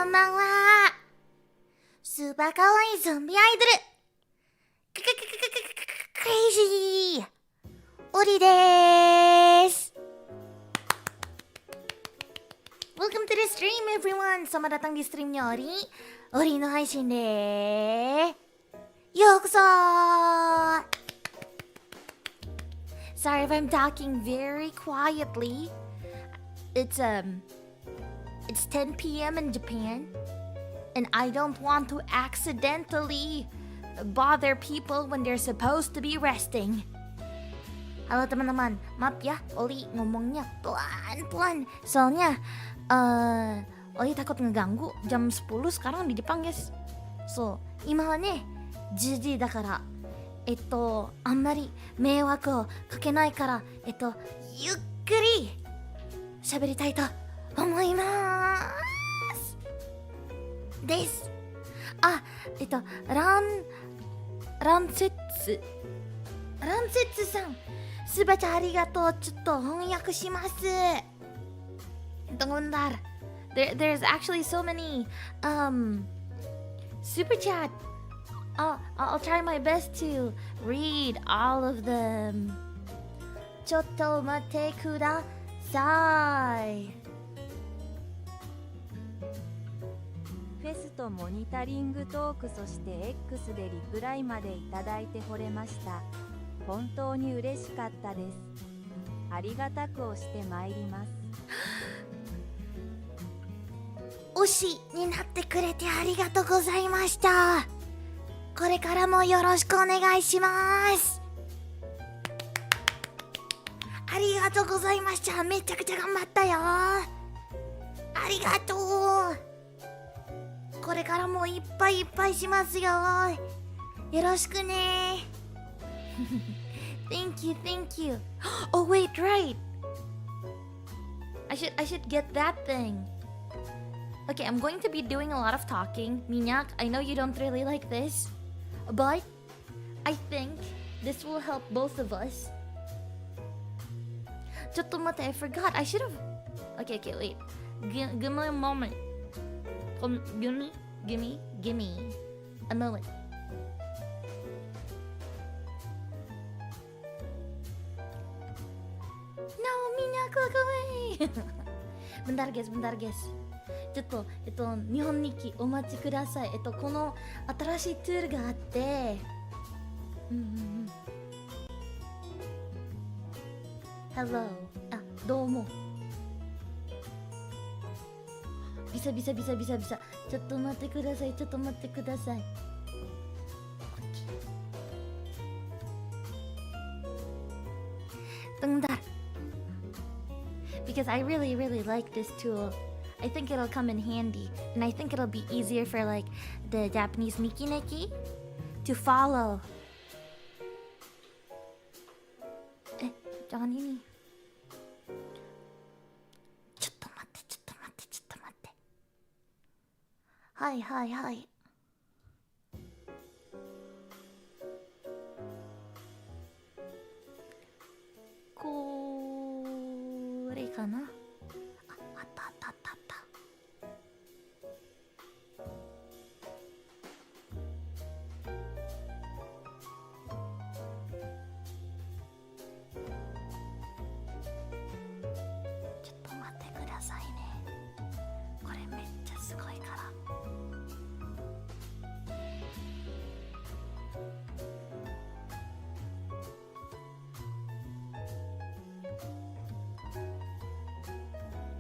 こんばんは。スーパーかわいいゾンビアイドルクレイジーオリでーす。 Welcome to the stream everyone. Selamat datang di streamnya Oriの配信でようこそ。 Sorry if I'm talking very quietly. It's 10 p.m. in Japan, and I don't want to accidentally bother people when they're supposed to be resting. Halo teman-teman, maaf ya, Oli ngomongnya pelan-pelan. Soalnya, Oli takut ngeganggu jam 10 sekarang di Jepang, guys. So, 今はね、10時だから、あんまり迷惑をかけないから、ゆっくり喋りたいと思いますです。あ、ランセッツさん、すばちゃんありがとう。ちょっと翻訳します。Bentar. There's actually so many super chat. I'll try my best to read all of them. ちょっと待ってください。フェスとモニタリングトーク、そして X でリプライまでいただいて惚れました。本当に嬉しかったです。ありがたく押してまいります。推しになってくれてありがとうございました。これからもよろしくお願いします。ありがとうございました。めちゃくちゃ頑張ったよ。ありがとう。これからもいっぱいいっぱいしますよ。よろしくね。Thank you. Oh wait, right. I should get that thing. Okay, I'm going to be doing a lot of talking. Minyak, I know you don't really like this, but I think this will help both of us. ちょっと待って、I forgot. I should have. Okay, wait. Give me a moment. Give me a moment. No, Minyak, walk away. bentar guys. ちょっと日本日記お待ちください。この新しいツールがあって、Hello。どうも。ビサ。ちょっと待ってください。Bentar. Because I really like this tool. I think it'll come in handy, and I think it'll be easier for like the Japanese Mikineki to follow. Jangan ini. ちょっと待って。はい。これかな。あった。ちょっと待ってくださいね。これめっちゃすごいから。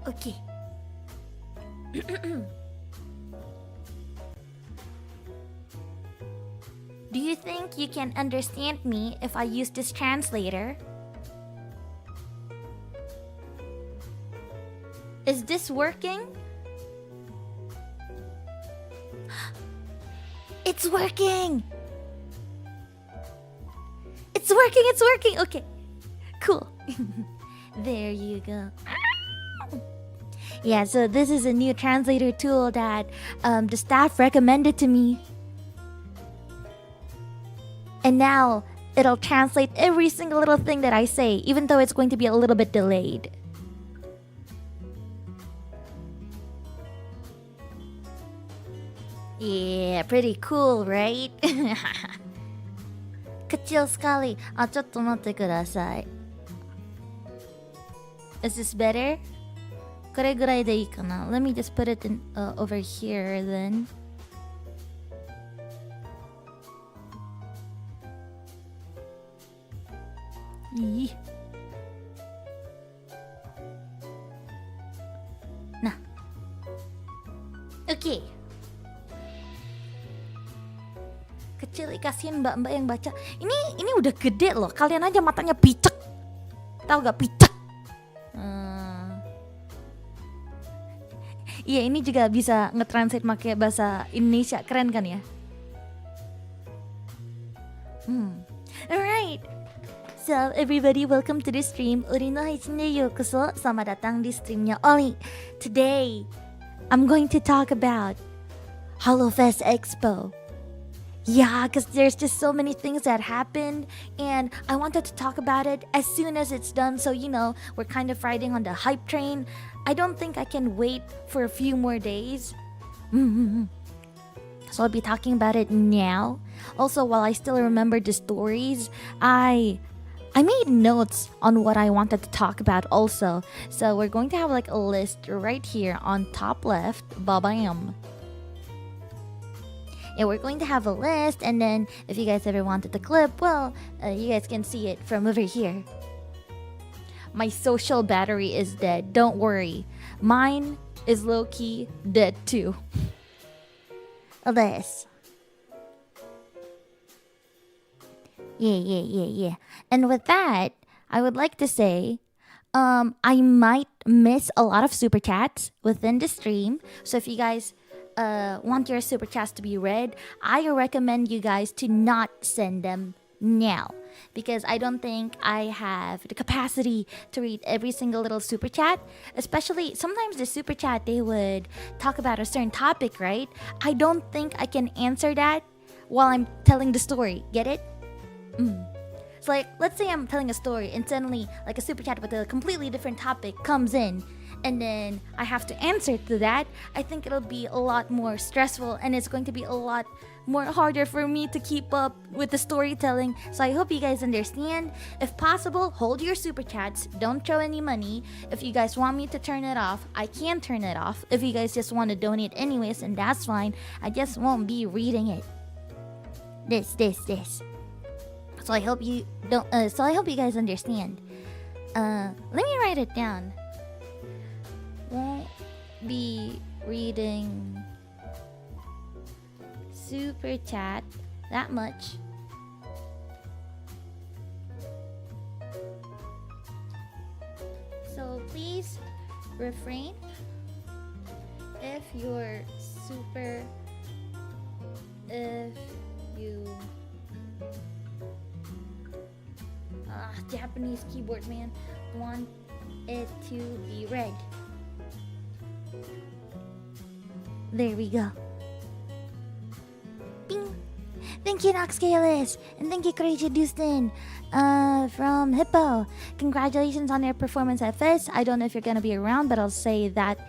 Okay. Do you think you can understand me if I use this translator? Is this working? It's working! It's working! Okay. Cool. There you go. Yeah, so this is a new translator tool that the staff recommended to me. And now it'll translate every single little thing that I say, even though it's going to be a little bit delayed. Yeah, pretty cool, right? Kecil sekali. あ、ちょっと待ってください。Is this better? これぐらいでいいかな。Let me just put it in, over here then. Nah. Okay. Kecil, kasihan mbak-mbak yang baca. Ini udah gede loh. Kalian aja matanya picek. Tahu gak picek? Iya, ini juga bisa nge-translate pakai bahasa Indonesia. Keren kan ya? Alright. So, everybody, welcome to the stream. 𝓈𝓈𝓗𝓮𝓻𝓮𝓼. Selamat datang di streamnya Ollie. Today, I'm going to talk about HoloFest Expo. Yeah, because there's just so many things that happened, and I wanted to talk about it as soon as it's done, so you know, we're kind of riding on the hype train. I don't think I can wait for a few more days. So I'll be talking about it now. Also, while I still remember the stories, I made notes on what I wanted to talk about also. So we're going to have like a list right here on top left. Ba-bam. Yeah, we're going to have a list, and then if you guys ever wanted the clip, well, you guys can see it from over here. My social battery is dead. Don't worry. Mine is low-key dead too. This. Yeah. And with that, I would like to say, I might miss a lot of super chats within the stream. So if you guys want your super chats to be read, I recommend you guys to not send them now, because I don't think I have the capacity to read every single little super chat. Especially sometimes the super chat, they would talk about a certain topic, right? I don't think I can answer that while I'm telling the story. Get it? So like, let's say I'm telling a story and suddenly like a super chat with a completely different topic comes in, and then I have to answer to that. I think it'll be a lot more stressful, and it's going to be a lot more harder for me to keep up with the storytelling. So I hope you guys understand. If possible, hold your super chats. Don't throw any money. If you guys want me to turn it off, I can turn it off. If you guys just want to donate anyways, and that's fine. I just won't be reading it. This. So I hope you don't. So I hope you guys understand. Let me write it down. Won't be reading super chat that much. So please refrain if you're super. If you. Japanese keyboard man want it to be read. There we go. Bing. Thank you, Noxcalis, and thank you, Kureiji Ollie, from Hippo. Congratulations on your performance at Fest. I don't know if you're gonna be around, but I'll say that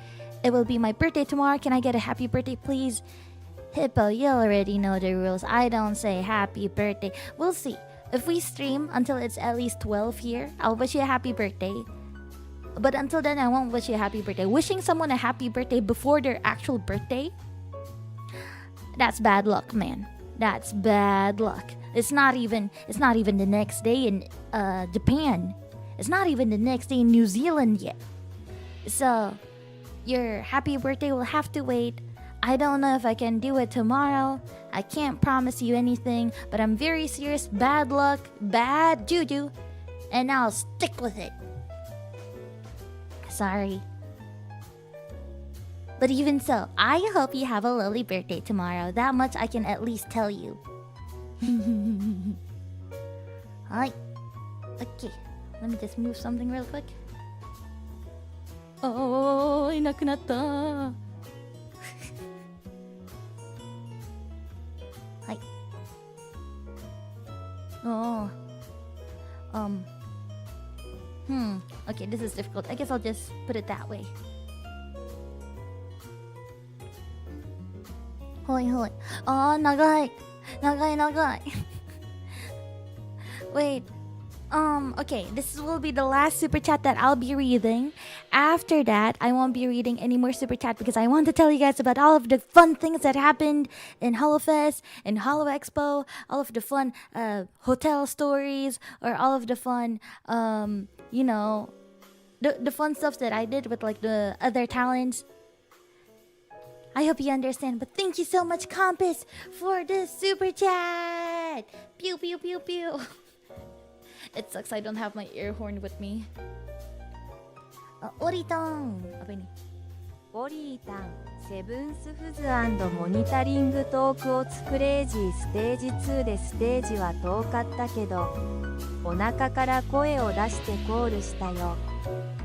it will be my birthday tomorrow. Can I get a happy birthday, please? Hippo, you already know the rules. I don't say happy birthday. We'll see. If we stream until it's at least 12 here, I'll wish you a happy birthday. But until then, I won't wish you a happy birthday. Wishing someone a happy birthday before their actual birthday? That's bad luck, man. That's bad luck. It's not even the next day in Japan. It's not even the next day in New Zealand yet. So, your happy birthday will have to wait. I don't know if I can do it tomorrow. I can't promise you anything, but I'm very serious. Bad luck, bad juju, and I'll stick with it. Sorry. But even so, I hope you have a lovely birthday tomorrow. That much I can at least tell you. Hi. Okay, let me just move something real quick. Oh, いなくなった。はい。Oh. Okay, this is difficult. I guess I'll just put it that way. Hoi hoi. Oh, nagai. Nagai. Wait. Okay, this will be the last super chat that I'll be reading. After that, I won't be reading any more super chat because I want to tell you guys about all of the fun things that happened in HoloFest, in Holo Expo, all of the fun hotel stories, or all of the fun, the fun stuff that I did with like the other talents. I hope you understand, but thank you so much, Compass, for the super chat. Pew pew pew pew. It sucks I don't have my ear horn with me. Oritang. Apa ini? オリータン、セブンスフズ&モニタリングトークを作れージーステージ2でステージは遠かったけど、お腹から声を出してコールしたよ。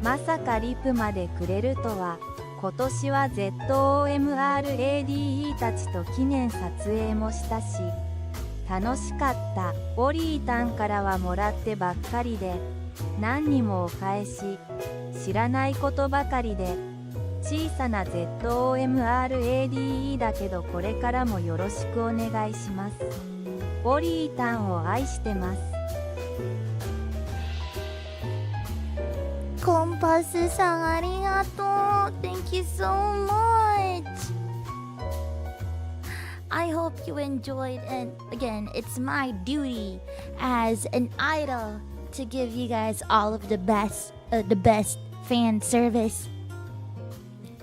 まさかリプまでくれるとは。今年は 𝓈𝓸𝓷 たちと記念撮影もしたし、楽しかった。オリータンからはもらってばっかりで、何にもお返し、知らないことばかりで、小さな 𝓈𝓸𝓷 だけどこれからもよろしくお願いします。オリータンを愛してます。コンパスさんありがとう。Thank you so much. I hope you enjoyed, and again, it's my duty as an idol to give you guys all of the best fan service.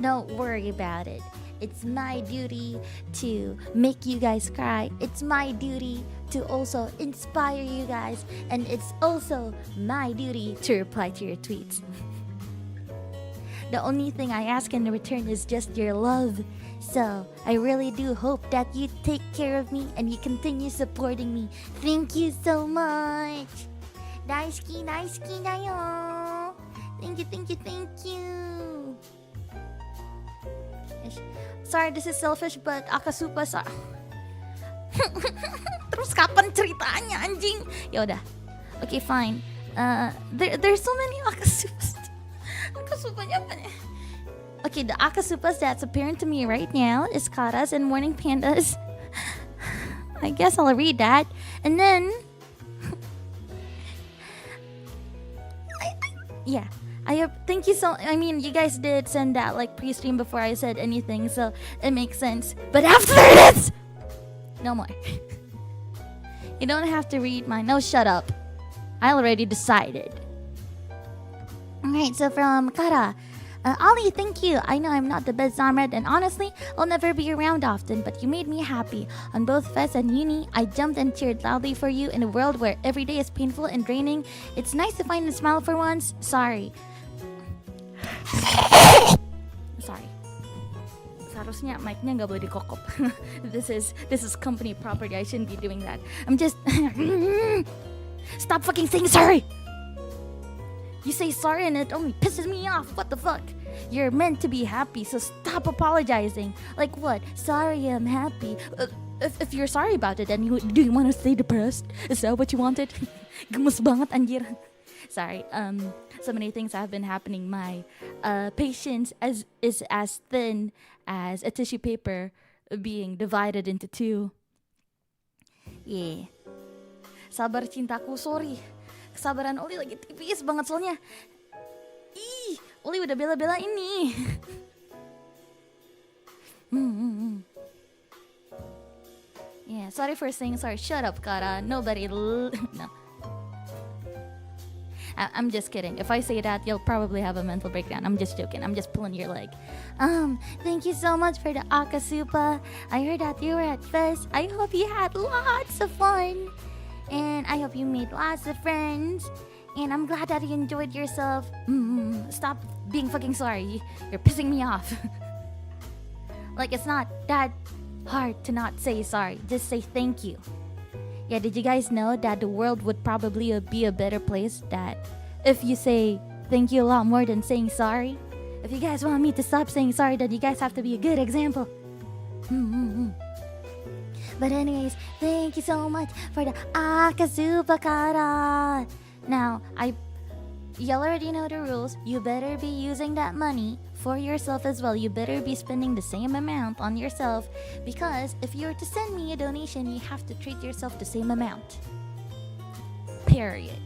Don't worry about it. It's my duty to make you guys cry. It's my duty to also inspire you guys, and it's also my duty to reply to your tweets. The only thing I ask in return is just your love. So, I really do hope that you take care of me and you continue supporting me. Thank you so much. Daisuki da yo. Thank you. Sorry, this is selfish, but Akasupa sa... Terus kapan ceritanya, anjing? Yaudah. Okay, fine. There's so many Akasupas. Akasupanya apa nih? Okay, the Akasupas that's appearing to me right now is Karas and Morning Pandas. I guess I'll read that. And then... thank you so... I mean, you guys did send that like pre-stream before I said anything, so it makes sense. But after this... No more. You don't have to read mine. No, shut up. I already decided. Alright, so from Kara. Ollie, thank you. I know I'm not the best Zamred, and honestly, I'll never be around often, but you made me happy. On both Fest and Uni, I jumped and cheered loudly for you in a world where every day is painful and draining. It's nice to find a smile for once. Sorry. Seharusnya mic-nya nggak boleh dikokop. This is company property. I shouldn't be doing that. I'm just... Stop fucking saying sorry! You say sorry and it only pisses me off. What the fuck? You're meant to be happy, so stop apologizing. Like what? Sorry, I'm happy. If you're sorry about it, then do you want to stay depressed? Is that what you wanted? Gemes banget anjir. Sorry. So many things have been happening. My patience is as thin as a tissue paper being divided into two. Yeah. Sabar cintaku, sorry. Kesabaran Oli lagi tipis banget soalnya. Ih, Oli udah bela-bela ini. Yeah, sorry for saying sorry. Shut up, Kara. Nobody... No. I'm just kidding. If I say that, you'll probably have a mental breakdown. I'm just joking. I'm just pulling your leg. Thank you so much for the Akasupa. I heard that you were at Fest. I hope you had lots of fun. And I hope you made lots of friends. And I'm glad that you enjoyed yourself. Stop being fucking sorry. You're pissing me off. Like, it's not that hard to not say sorry. Just say thank you. Yeah, did you guys know that the world would probably be a better place that if you say thank you a lot more than saying sorry? If you guys want me to stop saying sorry, then you guys have to be a good example. But anyways, thank you so much for the Akasupa Kara. Now, you already know the rules. You better be using that money for yourself as well. You better be spending the same amount on yourself, because if you're to send me a donation, you have to treat yourself the same amount. Period.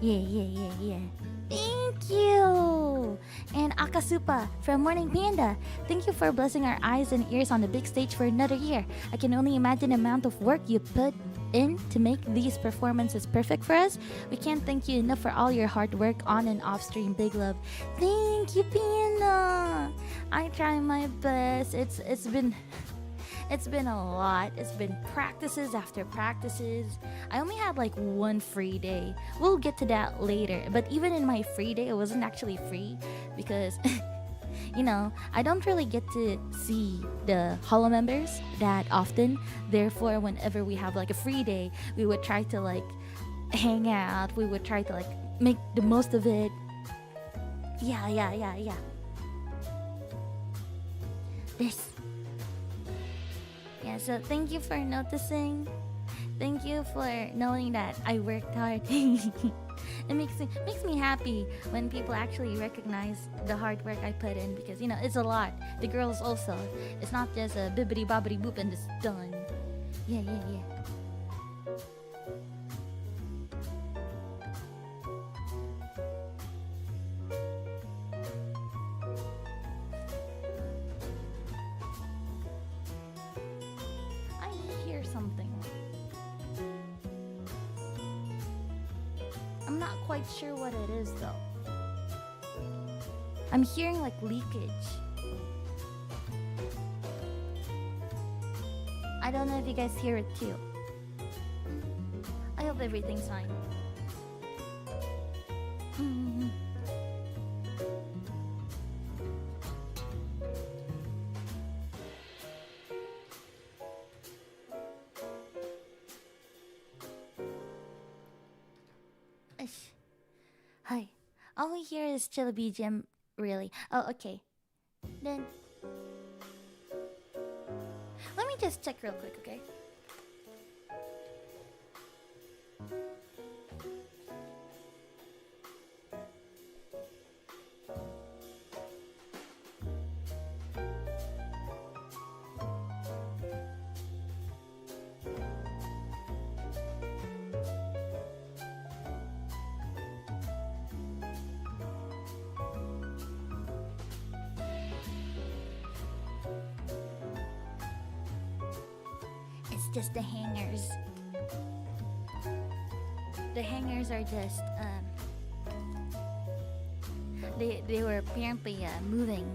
Yeah. Thank you! And Akasupa from Morning Panda, thank you for blessing our eyes and ears on the big stage for another year. I can only imagine the amount of work you put in to make these performances perfect for us. We can't thank you enough for all your hard work on and off stream. Big love. Thank you, Panda! I try my best. It's been a lot. It's been practices after practices. I only had like one free day. We'll get to that later. But even in my free day, it wasn't actually free because, you know, I don't really get to see the Holo members that often. Therefore, whenever we have like a free day, we would try to like hang out. We would try to like make the most of it. Yeah. This. Yeah, so thank you for noticing. Thank you for knowing that I worked hard. It makes me happy when people actually recognize the hard work I put in, because you know it's a lot. The girls also. It's not just a bibbidi bobbidi boop and it's done. Yeah. Something. I'm not quite sure what it is though. I'm hearing like leakage. I don't know if you guys hear it too. I hope everything's fine. Hi. All we hear is chill BGM, really. Oh, okay. Then let me just check real quick, okay? Just the hangers. The hangers are just they were apparently moving.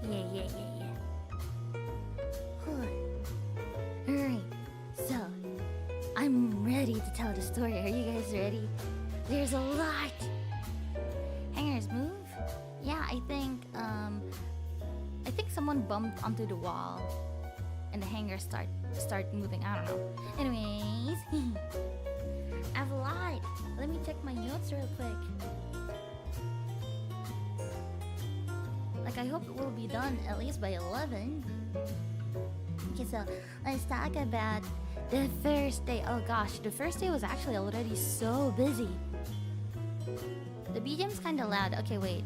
Yeah. Alright, so I'm ready to tell the story. Are you guys ready? There's a lot. Hangers move? Yeah, I think someone bumped onto the wall and the hangers start moving. I don't know. Anyways, I have a lot. Let me check my notes real quick. Like, I hope it will be done at least by 11. Okay, so let's talk about the first day. Oh gosh, the first day was actually already so busy. The BGM's kind of loud. Okay, wait.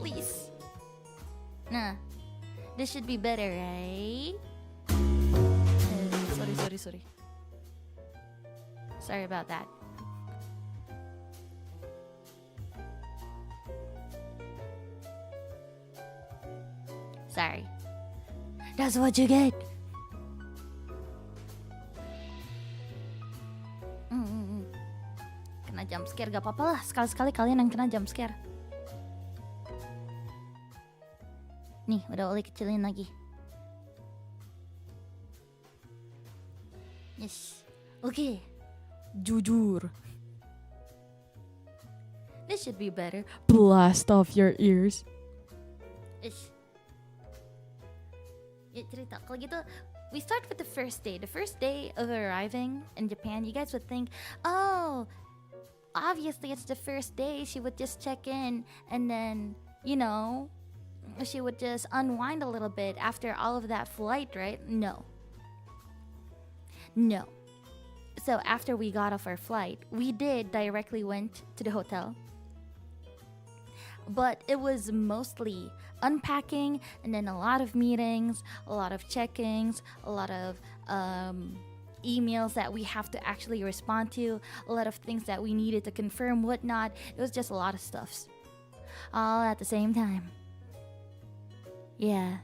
Please. Nah. This should be better, right? Sorry. Sorry about that. Sorry. That's what you get. Kena jump scare, gak apa-apa lah. Sekali-sekali kalian yang kena jump scare. Nih, udah Ollie kecilin lagi. Yes. Okay. Jujur. This should be better. Blast off your ears. Ish. Ya cerita. Kalau gitu, we start with the first day. The first day of arriving in Japan, you guys would think, oh, obviously it's the first day. She would just check in and then, you know, she would just unwind a little bit after all of that flight, right? No. So after we got off our flight, we did directly went to the hotel. But it was mostly unpacking and then a lot of meetings, a lot of checkings, a lot of emails that we have to actually respond to, a lot of things that we needed to confirm, whatnot. It was just a lot of stuffs all at the same time. Yeah.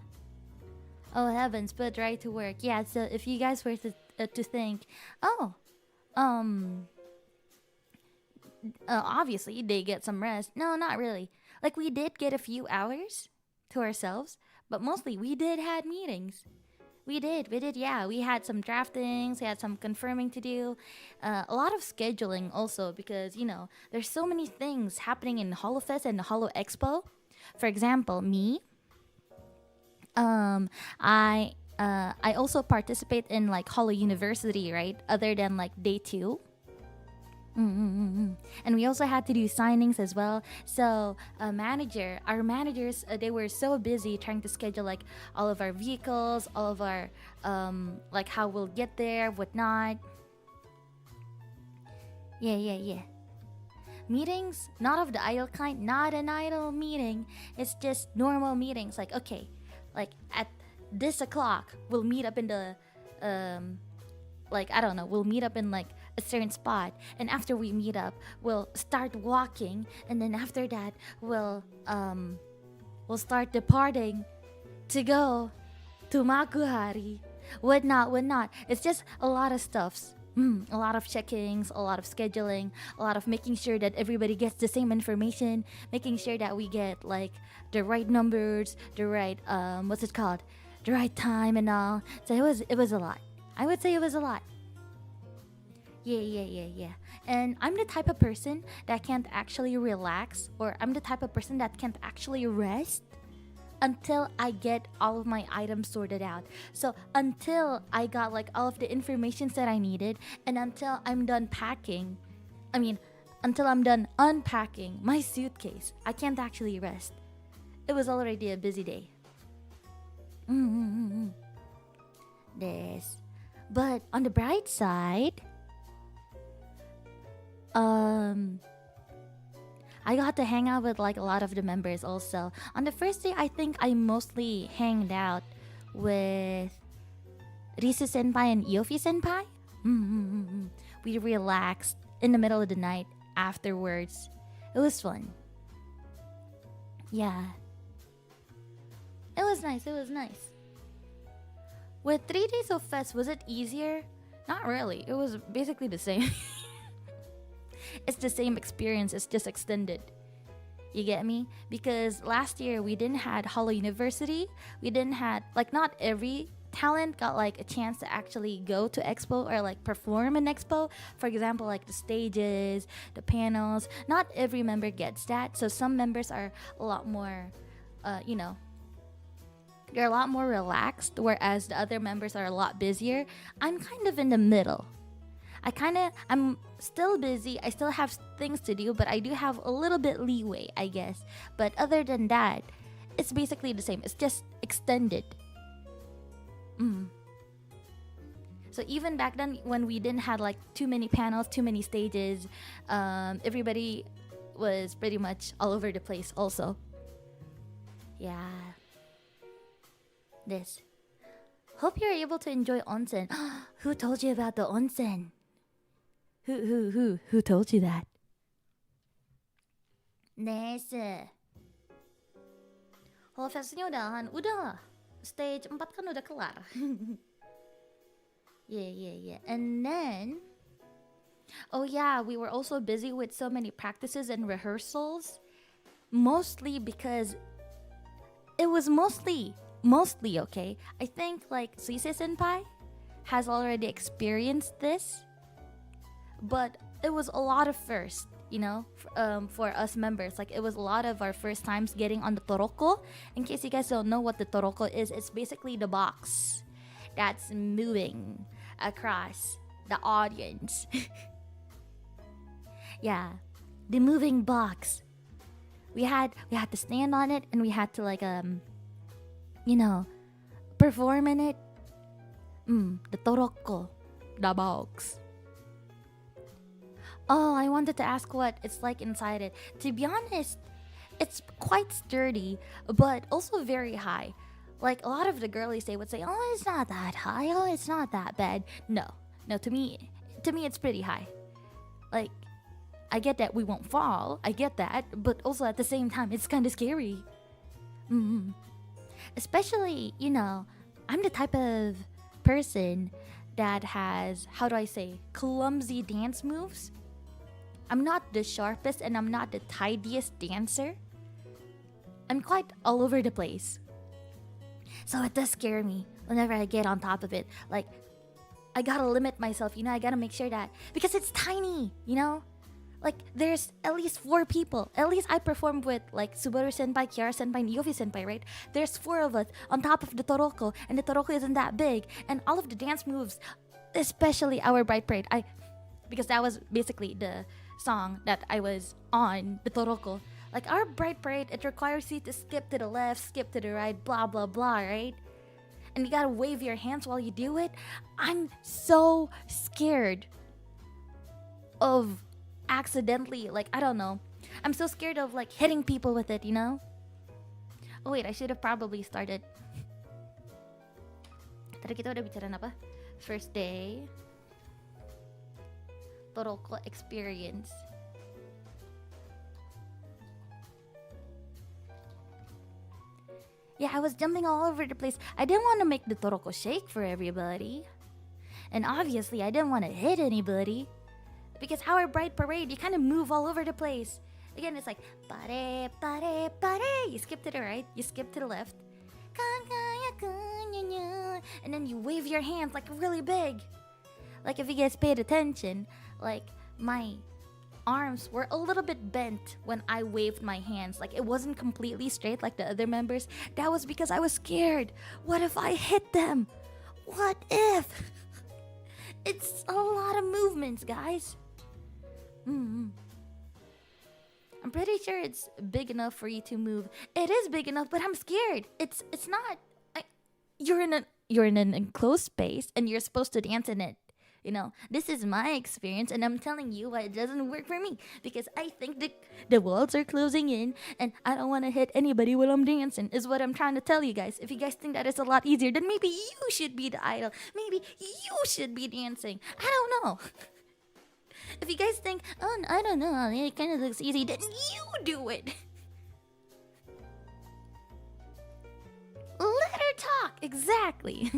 Oh heavens, put right to work. Yeah, so if you guys were to think, oh, obviously they get some rest. No, not really. Like, we did get a few hours to ourselves, but mostly we did had meetings. We did, yeah. We had some draftings, we had some confirming to do, a lot of scheduling also, because, you know, there's so many things happening in HoloFest and the Holo Expo. For example, me, I also participate in like Holo University, right? Other than like day 2. And we also had to do signings as well. So our managers, they were so busy trying to schedule like all of our vehicles, all of our like how we'll get there, whatnot. Yeah. Meetings, not of the idle kind, not an idle meeting. It's just normal meetings. Like, okay, like at this o'clock, we'll meet up in the like, I don't know, we'll meet up in like a certain spot, and after we meet up, we'll start walking, and then after that, we'll start departing to go to Makuhari, whatnot. It's just a lot of stuffs. A lot of checkings, a lot of scheduling, a lot of making sure that everybody gets the same information, making sure that we get like the right numbers, the right the right time and all. So it was a lot. I would say it was a lot. Yeah. And I'm the type of person that can't actually relax, or I'm the type of person that can't actually rest until I get all of my items sorted out. So until I got like all of the information that I needed, and until I'm done until I'm done unpacking my suitcase, I can't actually rest. It was already a busy day. This. But on the bright side, I got to hang out with like a lot of the members also. On the first day, I think I mostly hanged out with Risu Senpai and Iofi Senpai. We relaxed in the middle of the night afterwards. It was fun. Yeah. It was nice. With 3 days of fest, was it easier? Not really. It was basically the same. It's the same experience, it's just extended. You get me? Because last year we didn't had Holo University. We didn't had, like, not every talent got like a chance to actually go to expo or like perform in expo. For example, like the stages, the panels. Not every member gets that. So some members are a lot more, they're a lot more relaxed, whereas the other members are a lot busier. I'm kind of in the middle. I'm still busy. I still have things to do, but I do have a little bit leeway, I guess. But other than that, it's basically the same. It's just extended. So even back then, when we didn't have like too many panels, too many stages, everybody was pretty much all over the place also. Yeah. This. Hope you're able to enjoy onsen. Who told you about the onsen? Who told you that? Nese. Holofestnya udah. Stage 4 kan udah kelar. Yeah. And then, oh yeah, we were also busy with so many practices and rehearsals. Mostly because it was mostly okay. I think like Suise Senpai has already experienced this. But it was a lot of first, for us members. Like, it was a lot of our first times getting on the toroko. In case you guys don't know what the toroko is, it's basically the box that's moving across the audience. Yeah, the moving box we had to stand on it, and we had to like perform in it. The toroko, the box. Oh, I wanted to ask what it's like inside it. To be honest, it's quite sturdy, but also very high. Like a lot of the girlies would say, "Oh, it's not that high. Oh, it's not that bad." No, to me, it's pretty high. Like, I get that we won't fall. I get that, but also at the same time, it's kind of scary. Especially, I'm the type of person that has, how do I say, clumsy dance moves. I'm not the sharpest and I'm not the tidiest dancer. I'm quite all over the place. So it does scare me whenever I get on top of it. Like, I gotta limit myself, I gotta make sure that, because it's tiny, Like, there's at least 4 people. At least I performed with, like, Subaru Senpai, Kiara Senpai, and Yofi Senpai, right? There's 4 of us on top of the toroko, and the toroko isn't that big. And all of the dance moves, especially our Bright Parade, because that was basically the song that I was on, the toroko. Like, our Bright Parade, it requires you to skip to the left, skip to the right, blah, blah, blah, right? And you gotta wave your hands while you do it. I'm so scared of accidentally, like, I don't know. I'm so scared of, like, hitting people with it, Oh wait, I should have probably started. Tadi kita udah bicara apa? First day. Toroko experience. Yeah, I was jumping all over the place. I didn't want to make the toroko shake for everybody. And obviously, I didn't want to hit anybody. Because our Bright Parade, you kind of move all over the place. Again, it's like, pare, pare, pare. You skip to the right, you skip to the left. And then you wave your hands like really big. Like, if you guys paid attention, like, my arms were a little bit bent when I waved my hands. Like, it wasn't completely straight like the other members. That was because I was scared. What if I hit them? What if? It's a lot of movements, guys. I'm pretty sure it's big enough for you to move. It is big enough, but I'm scared. It's not. You're in an enclosed space, and you're supposed to dance in it. This is my experience, and I'm telling you why it doesn't work for me. Because I think the walls are closing in, and I don't want to hit anybody while I'm dancing, is what I'm trying to tell you guys. If you guys think that is a lot easier, then maybe you should be the idol. Maybe you should be dancing. I don't know. If you guys think, oh, I don't know, it kind of looks easy, then you do it. Let her talk, exactly.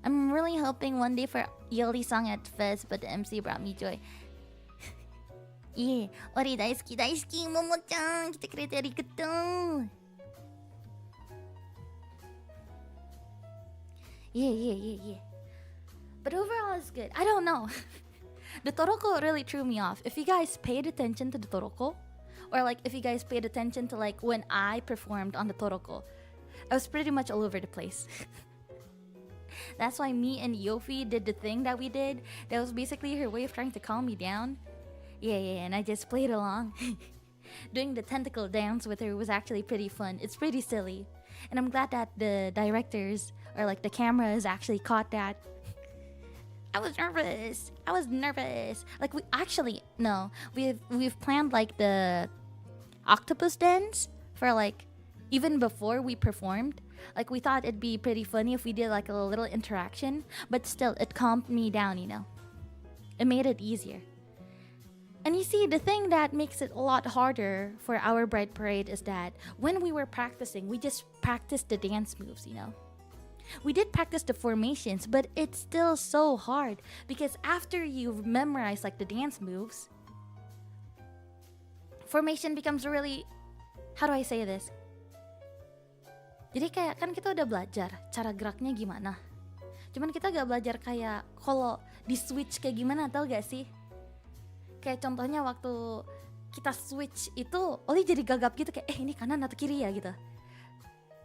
I'm really hoping one day for Yoli song at Fest, but the MC brought me joy. Yeah, Ori daisuki, Momo-chan, 来てくれてありがとう. Yeah. But overall, it's good. I don't know. The toroko really threw me off. If you guys paid attention to the toroko, or like if you guys paid attention to like when I performed on the toroko, I was pretty much all over the place. That's why me and Yofi did the thing that we did. That was basically her way of trying to calm me down. Yeah, and I just played along. Doing the tentacle dance with her was actually pretty fun. It's pretty silly. And I'm glad that the directors, or like the cameras, actually caught that. I was nervous. Like, we've planned like the octopus dance for like even before we performed. Like, we thought it'd be pretty funny if we did like a little interaction, but still it calmed me down, It made it easier. And you see, the thing that makes it a lot harder for our Bright Parade is that when we were practicing, we just practiced the dance moves, We did practice the formations, but it's still so hard because after you've memorized like the dance moves, formation becomes really, how do I say this? Jadi kayak kan kita udah belajar cara geraknya gimana. Cuman kita gak belajar kayak kalau di switch kayak gimana, tau gak sih? Kayak contohnya waktu kita switch itu, Oli jadi gagap gitu kayak ini kanan atau kiri ya gitu.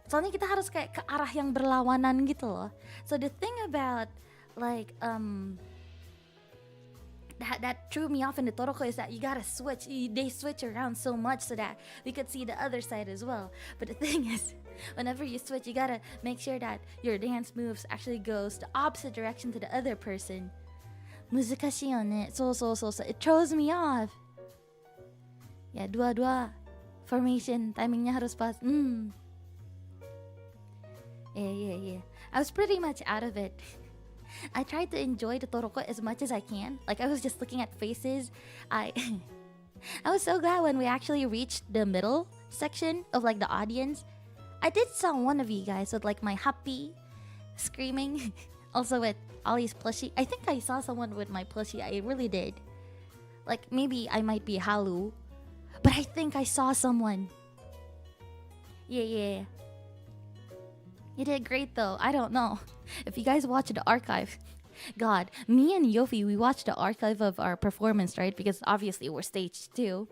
Soalnya kita harus kayak ke arah yang berlawanan gitu loh. So the thing about like that threw me off in the Toroko is that you gotta switch. They switch around so much so that we could see the other side as well. But the thing is, whenever you switch, you gotta make sure that your dance moves actually goes the opposite direction to the other person. 難しいよね。そうそうそうそう。It throws me off. Ya, dua-dua formation timingnya harus pas. Yeah. I was pretty much out of it. I tried to enjoy the Toroko as much as I can. Like, I was just looking at faces. I was so glad when we actually reached the middle section of like the audience. I did saw one of you guys with like my happy screaming. Also with Ollie's plushie. I think I saw someone with my plushie. I really did. Like, maybe I might be Halu, but I think I saw someone. Yeah. You did great though. I don't know. If you guys watch the archive, God, me and Yofi, we watched the archive of our performance, right? Because obviously we're stage 2.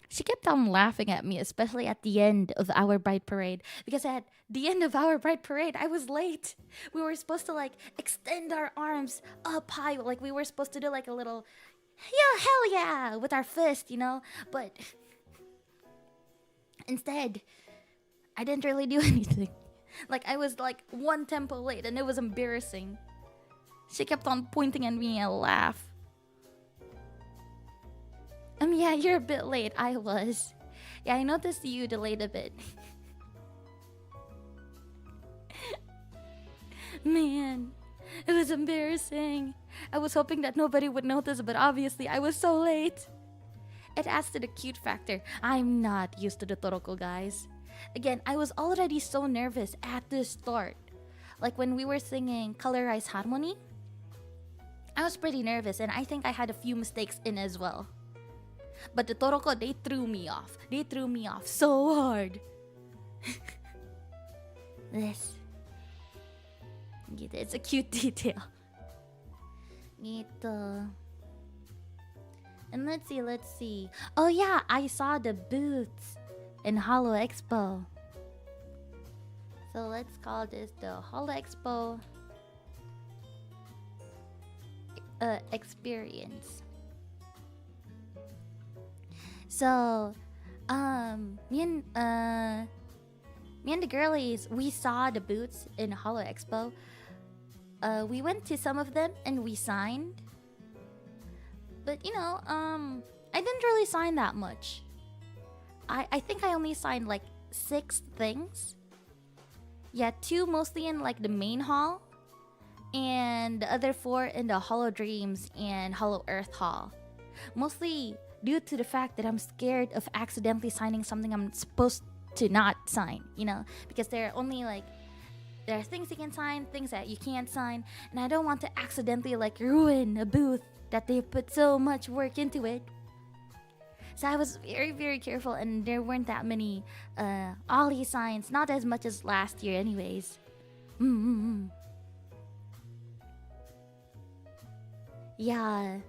She kept on laughing at me, especially at the end of our bride parade. Because at the end of our bride parade, I was late. We were supposed to like extend our arms up high. Like we were supposed to do like a little, yeah, hell yeah, with our fist, you know? But instead, I didn't really do anything. Like, I was like one tempo late and it was embarrassing. She kept on pointing at me and laugh. Yeah, you're a bit late. I was. Yeah, I noticed you delayed a bit. Man, it was embarrassing. I was hoping that nobody would notice, but obviously I was so late. It adds to the cute factor. I'm not used to the Toroko, guys. Again, I was already so nervous at the start. Like when we were singing Colorized Harmony, I was pretty nervous and I think I had a few mistakes in as well. But the Toroko, they threw me off. They threw me off so hard. This. It's a cute detail. Gitu. And let's see. Oh yeah, I saw the booths in Holo Expo. So let's call this the Holo Expo experience. So, me and the girlies, we saw the booths in Holo Expo. We went to some of them and we signed. But you know, I didn't really sign that much. I think I only signed like 6 things. Yeah, 2 mostly in like the main hall, and the other 4 in the Holo Dreams and Holo Earth hall. Mostly due to the fact that I'm scared of accidentally signing something I'm supposed to not sign, you know? Because there are only like, there are things you can sign, things that you can't sign, and I don't want to accidentally like ruin a booth that they put so much work into it. So I was very, very careful, and there weren't that many Ollie signs, not as much as last year anyways. Yeah.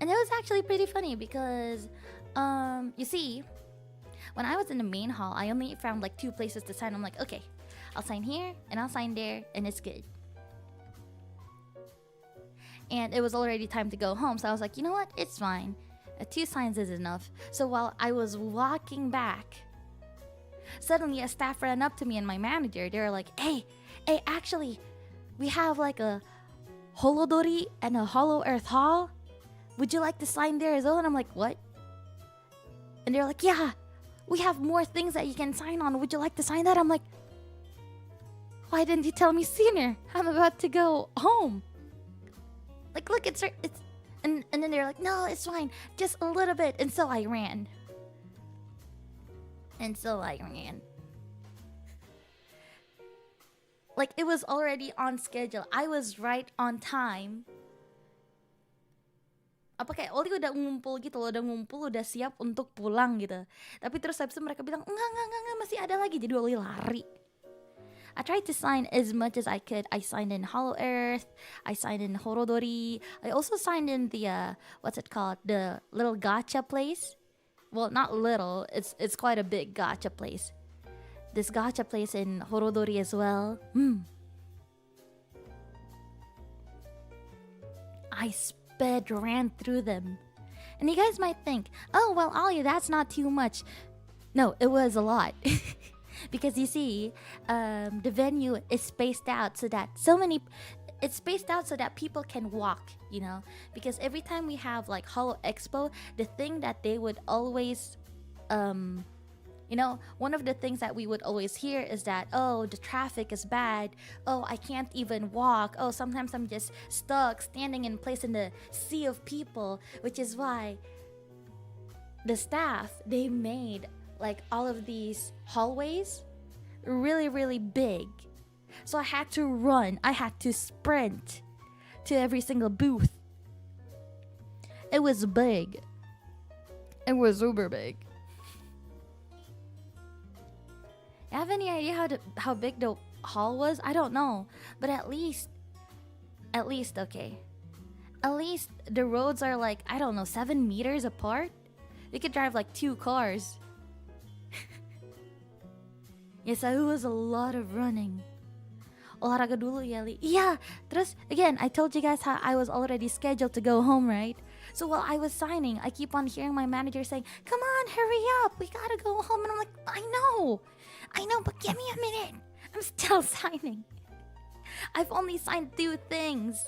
And it was actually pretty funny because, you see, when I was in the main hall, I only found like 2 places to sign. I'm like, okay, I'll sign here and I'll sign there and it's good. And it was already time to go home, so I was like, you know what? It's fine. 2 signs is enough. So while I was walking back, suddenly a staff ran up to me and my manager. They were like, hey, actually, we have like a Holodori and a Holo Earth Hall. Would you like to sign there as well? And I'm like, what? And they're like, yeah, we have more things that you can sign on. Would you like to sign that? I'm like, why didn't you tell me sooner? I'm about to go home. Like, look, it's and then they're like, no, it's fine, just a little bit. And so I ran. Like, it was already on schedule. I was right on time. Apa kayak Ollie udah ngumpul gitu loh, udah siap untuk pulang gitu. Tapi terus habis itu mereka bilang, enggak, masih ada lagi. Jadi Ollie lari. I tried to sign as much as I could. I signed in Holo Earth. I signed in Horodori. I also signed in the, what's it called? The little gacha place. Well, not little. It's quite a big gacha place. This gacha place in Horodori as well. I sped ran through them. And you guys might think, oh, well, Ollie, that's not too much. No, it was a lot. Because you see, the venue is spaced out so that it's spaced out so that people can walk, you know? Because every time we have like Holo Expo, the thing that they would always, you know, one of the things that we would always hear is that, oh, the traffic is bad. Oh, I can't even walk. Oh, sometimes I'm just stuck standing in place in the sea of people, which is why the staff, they made like all of these hallways really, really big. So I had to run. I had to sprint to every single booth. It was big. It was uber big. You have any idea how big the hall was? I don't know. But at least, okay. At least the roads are like, I don't know, 7 meters apart? You could drive like 2 cars. Yes, it was a lot of running. Olahraga dulu ya, Li. Yeah, terus again, I told you guys how I was already scheduled to go home, right? So while I was signing, I keep on hearing my manager saying, come on, hurry up, we gotta go home. And I'm like, I know, but give me a minute. I'm still signing. I've only signed 2 things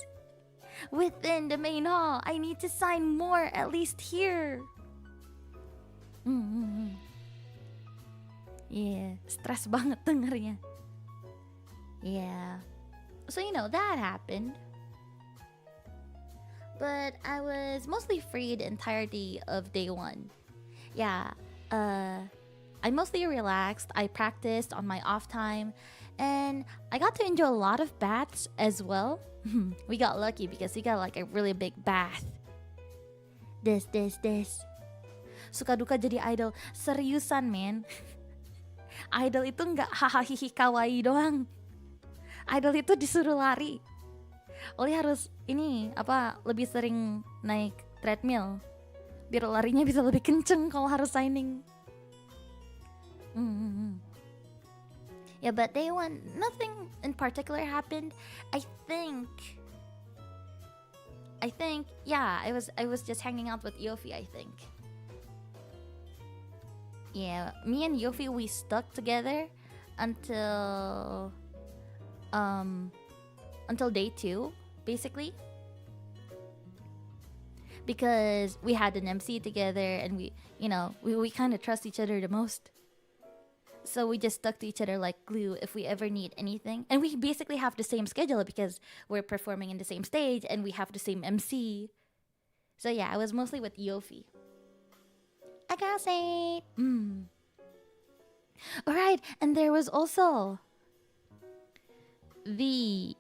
within the main hall. I need to sign more, at least here. Yeah, stress banget dengernya. Yeah. So, you know, that happened. But I was mostly free the entirety of day 1. Yeah, I mostly relaxed. I practiced on my off time. And I got to enjoy a lot of baths as well. We got lucky because we got like a really big bath. This. Suka duka jadi idol. Seriusan, man. Idol itu nggak hahaha kawaii doang. Idol itu disuruh lari. Ollie harus lebih sering naik treadmill biar larinya bisa lebih kenceng kalau harus signing. Yeah, but day 1, nothing in particular happened. I think, yeah, I was just hanging out with Yofi, I think. Yeah, me and Yofi, we stuck together until day 2, basically. Because we had an MC together and we kind of trust each other the most. So we just stuck to each other like glue if we ever need anything. And we basically have the same schedule because we're performing in the same stage and we have the same MC. So yeah, I was mostly with Yofi. I gotta say. Alright, and there was also the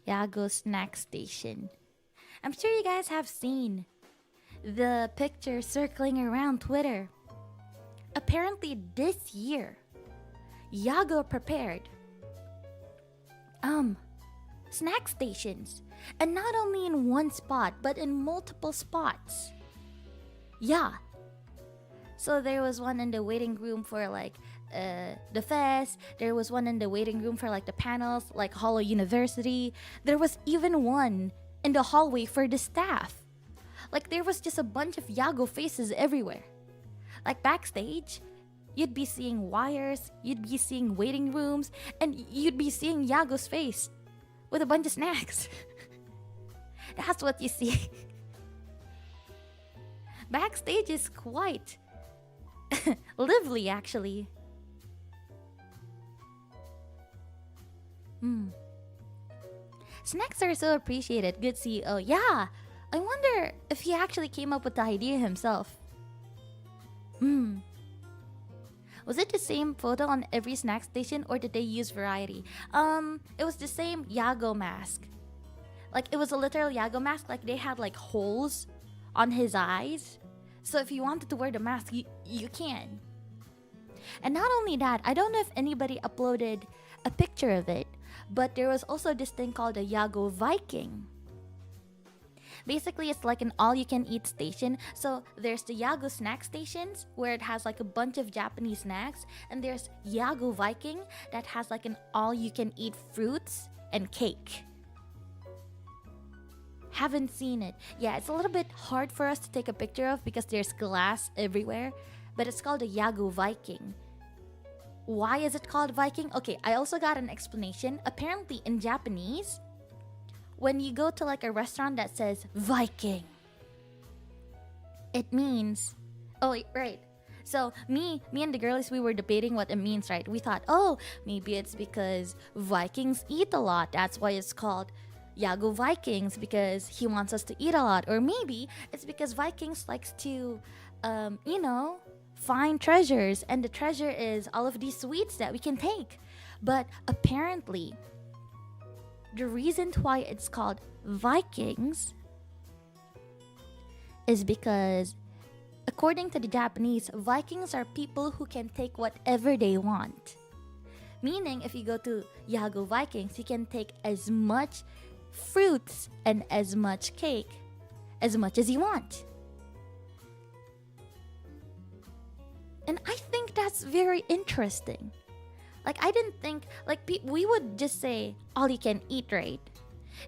Yago snack station. I'm sure you guys have seen the picture circling around Twitter. Apparently this year, Yago prepared snack stations, and not only in one spot but in multiple spots. Yeah. So there was one in the waiting room for like the fest. There was one in the waiting room for like the panels, like Holo University. There was even one in the hallway for the staff. Like there was just a bunch of Yago faces everywhere. Like backstage, you'd be seeing wires, you'd be seeing waiting rooms, and you'd be seeing Yago's face with a bunch of snacks. That's what you see. Backstage is quite lively, actually. Snacks are so appreciated. Good CEO. Yeah, I wonder if he actually came up with the idea himself. Was it the same photo on every snack station or did they use variety? It was the same Yago mask. Like it was a literal Yago mask. Like they had like holes on his eyes. So if you wanted to wear the mask, you can. And not only that, I don't know if anybody uploaded a picture of it, but there was also this thing called a Yago Viking. Basically, it's like an all-you-can-eat station. So there's the Yago snack stations where it has like a bunch of Japanese snacks, and there's Yago Viking that has like an all-you-can-eat fruits and cake. Haven't seen it. Yeah, it's a little bit hard for us to take a picture of because there's glass everywhere. But it's called a 𝓈𝓐𝓮𝓻𝓮𝓼 Viking. Why is it called Viking? Okay, I also got an explanation. Apparently in Japanese, when you go to like a restaurant that says Viking, it means... Oh, right. So me and the girlies, we were debating what it means, right? We thought, oh, maybe it's because Vikings eat a lot. That's why it's called 𝓈𝓐𝓮 Vikings, because he wants us to eat a lot. Or maybe it's because Vikings likes to, find treasures. And the treasure is all of these sweets that we can take. But apparently, the reason why it's called Vikings is because, according to the Japanese, Vikings are people who can take whatever they want. Meaning, if you go to 𝓈𝓐𝓮 Vikings, you can take as much fruits and as much cake as much as you want. And I think that's very interesting. Like, I didn't think, like, we would just say all you can eat, right?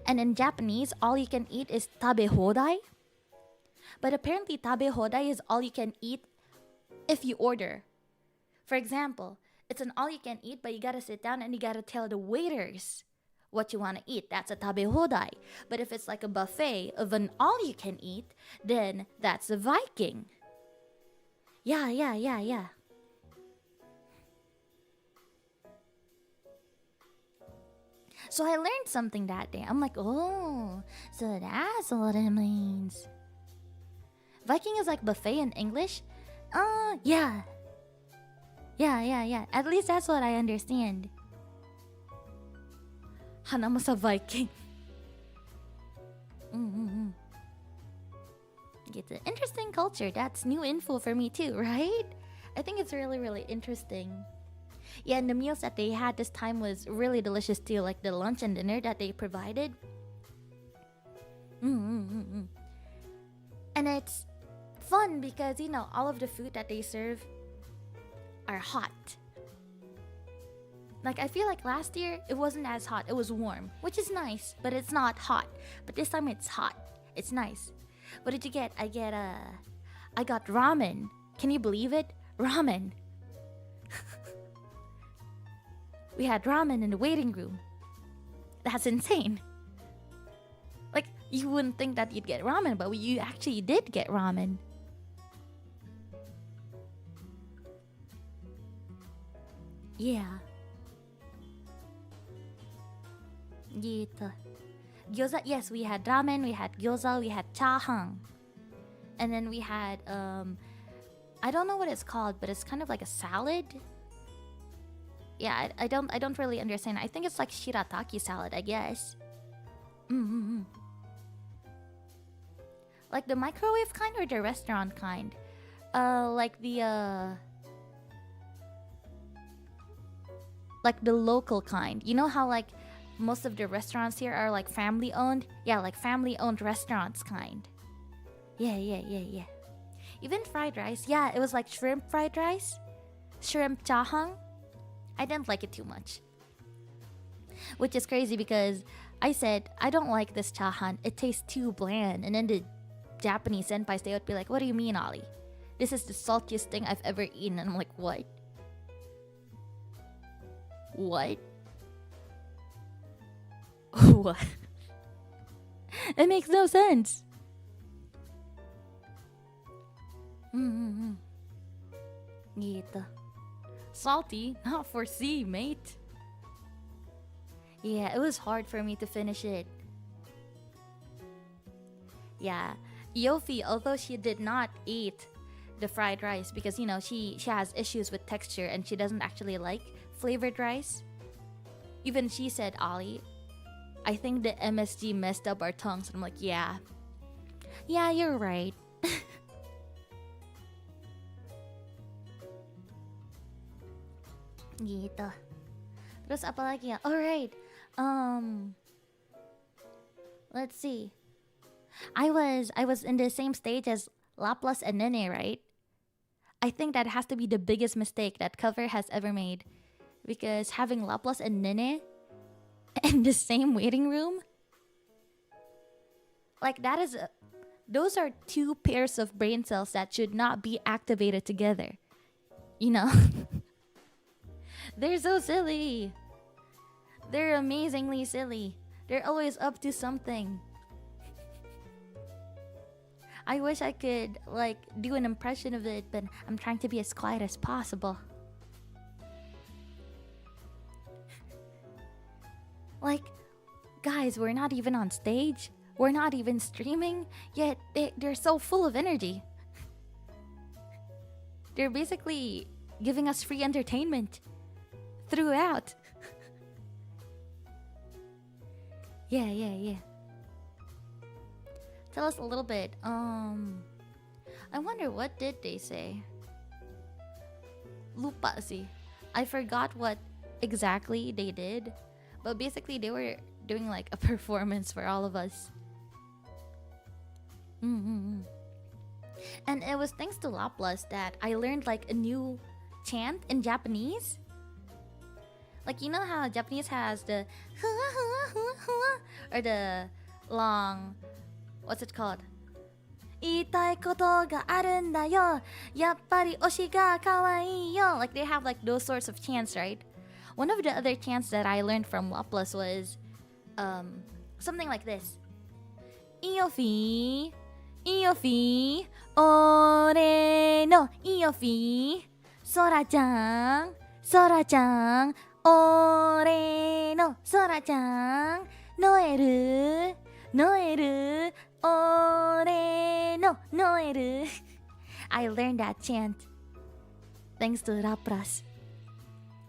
And in Japanese, all you can eat is 食べ放題. But apparently 食べ放題 is all you can eat if you order. For example, it's an all you can eat, but you gotta sit down and you gotta tell the waiters what you want to eat. That's a 食べ放題. But if it's like a buffet of an all you can eat, then that's a Viking. Yeah. So I learned something that day. I'm like, oh, so that's what it means. Viking is like buffet in English? Yeah. Yeah. At least that's what I understand. Hana mo sa Viking. It's an interesting culture. That's new info for me too, right? I think it's really, really interesting. Yeah, and the meals that they had this time was really delicious too. Like the lunch and dinner that they provided. And it's fun because, all of the food that they serve are hot. Like, I feel like last year, it wasn't as hot. It was warm, which is nice, but it's not hot. But this time, it's hot. It's nice. What did you get? I got ramen. Can you believe it? Ramen. We had ramen in the waiting room. That's insane. Like, you wouldn't think that you'd get ramen, but you actually did get ramen. Yeah. Gitu. Gyoza, yes, we had ramen, we had gyoza, we had chahan. And then we had, I don't know what it's called, but it's kind of like a salad. Yeah, I don't really understand. I think it's like shirataki salad, I guess. Like the microwave kind or the restaurant kind? Like the local kind. You know how like most of the restaurants here are like family owned? Yeah, like family owned restaurants kind. Yeah. Even fried rice. Yeah, it was like shrimp fried rice. Shrimp chahan. I didn't like it too much. Which is crazy because I said, I don't like this chahan. It tastes too bland. And then the Japanese senpais, they would be like, what do you mean, Ollie? This is the saltiest thing I've ever eaten. And I'm like, what? What? What? It makes no sense. Gitu. Salty, not for C, mate. Yeah, it was hard for me to finish it. Yeah, Yofi, although she did not eat the fried rice because, she has issues with texture and she doesn't actually like flavored rice. Even she said, Ollie, I think the MSG messed up our tongues. And I'm like, yeah. Yeah, you're right. Gitu. Terus apa lagi ya? Alright. Let's see. I was in the same stage as Laplas and Nene, right? I think that has to be the biggest mistake that cover has ever made. Because having Laplas and Nene in the same waiting room? Like those are two pairs of brain cells that should not be activated together. You know? They're so silly. They're amazingly silly. They're always up to something. I wish I could like do an impression of it, but I'm trying to be as quiet as possible. Like, guys, we're not even on stage. We're not even streaming, yet they're so full of energy. They're basically giving us free entertainment throughout. Yeah. Tell us a little bit. I wonder, what did they say? Lupa sih. I forgot what exactly they did. But basically they were doing like a performance for all of us. And it was thanks to 𝓈𝓈 that I learned like a new chant in Japanese. Like, you know how Japanese has the or the long, what's it called? 言いたいことがあるんだよ。やっぱり推しが可愛いよ. Like they have like those sorts of chants, right? One of the other chants that I learned from 𝓈𝓈 was something like this. いよフィー、いよフィー、俺のいよフィー、そらちゃん、そらちゃん、俺のそらちゃん、ノエル、ノエル、俺のノエル. I learned that chant thanks to 𝓈𝓈.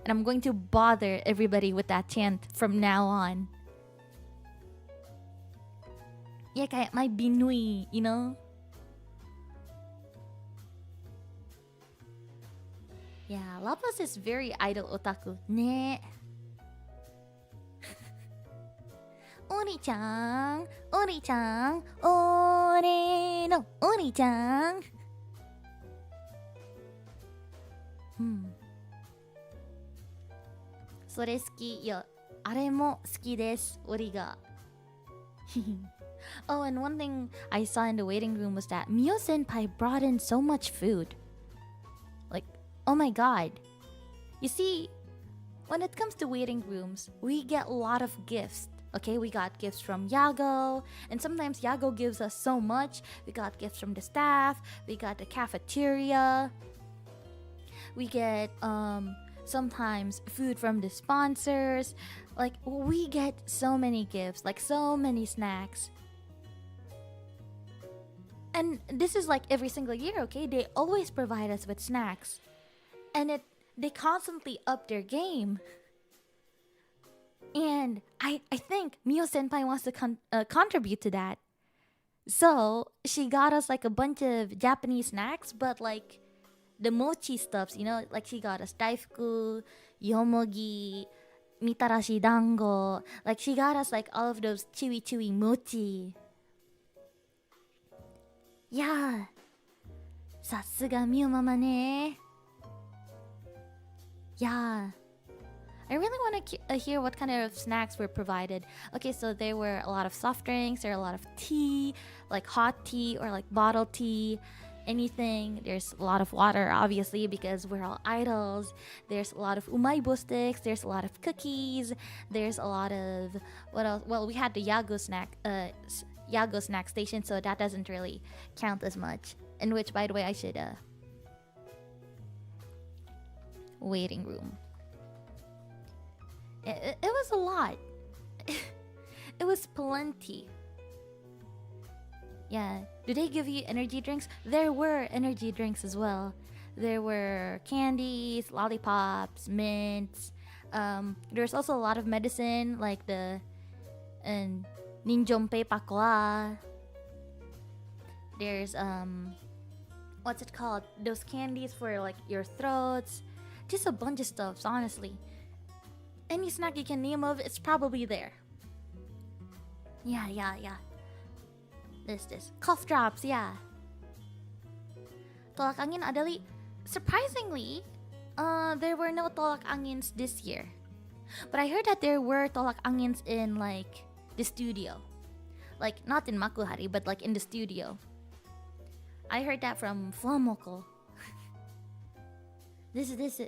And I'm going to bother everybody with that chant from now on. Yeah, kayak my binui, you know? Yeah, 𝓈𝓈 is very idol otaku. Ne. Ori-chan, Ori-chan, ore no Ori-chan. それ好き。いや、あれも好きです。オリが。Oh, and one thing I saw in the waiting room was that Mio-senpai brought in so much food. Like, oh my god. You see, when it comes to waiting rooms, we get a lot of gifts. Okay, we got gifts from Yago, and sometimes Yago gives us so much. We got gifts from the staff, we got the cafeteria. We get sometimes food from the sponsors. Like, we get so many gifts, like so many snacks. And this is like every single year, okay? They always provide us with snacks. And they constantly up their game. And I think Mio-senpai wants to contribute to that. So, she got us like a bunch of Japanese snacks, but like the mochi stuffs, you know? Like she got us daifuku, yomogi, 𓊈𓚗𝓸𝓬𝓲𝓪. Like she got us like all of those chewy mochi. Yeah. さすがミオママね. Yeah. I really want to hear what kind of snacks were provided. Okay, so there were a lot of soft drinks, there were a lot of tea, like hot tea or like bottled tea, anything. There's a lot of water, obviously, because we're all idols. There's a lot of umaibo sticks, there's a lot of cookies, there's a lot of, what else? Well, we had the Yago snack station, so that doesn't really count as much. In which, by the way, I should waiting room. It was a lot. It was plenty. Yeah. Do they give you energy drinks? There were energy drinks as well. There were candies, lollipops, mints. There's also a lot of medicine, like the 𝓈𝓗𝓵𝓗𝓵 pakwa. There's what's it called? Those candies for like your throats. Just a bunch of stuff, honestly. Any snack you can name of, it's probably there. Yeah. This. Cough drops, yeah. Tolak angin adali. Surprisingly, there were no tolak angins this year. But I heard that there were tolak angins in like the studio. Like, not in Makuhari, but like in the studio. I heard that from Flamoko. This is.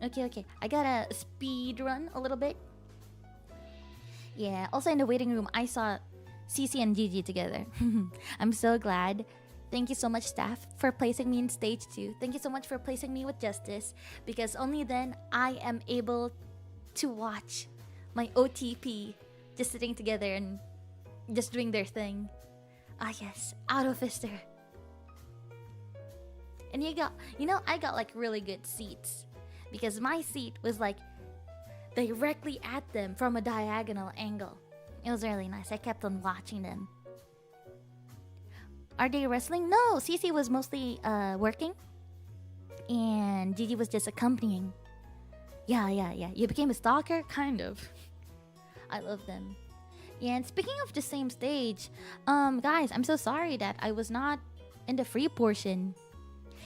Okay. I gotta speed run a little bit. Yeah, also in the waiting room, I saw Cece and Gigi together. I'm so glad. Thank you so much, staff, for placing me in stage 2. Thank you so much for placing me with Justice, because only then I am able to watch my OTP just sitting together and just doing their thing. Ah yes, out of Fister. And I got like really good seats, because my seat was like directly at them from a diagonal angle. It was really nice. I kept on watching them. Are they wrestling? No, Cece was mostly working, and Gigi was just accompanying. Yeah. You became a stalker? Kind of. I love them. Yeah, and speaking of the same stage, guys, I'm so sorry that I was not in the free portion.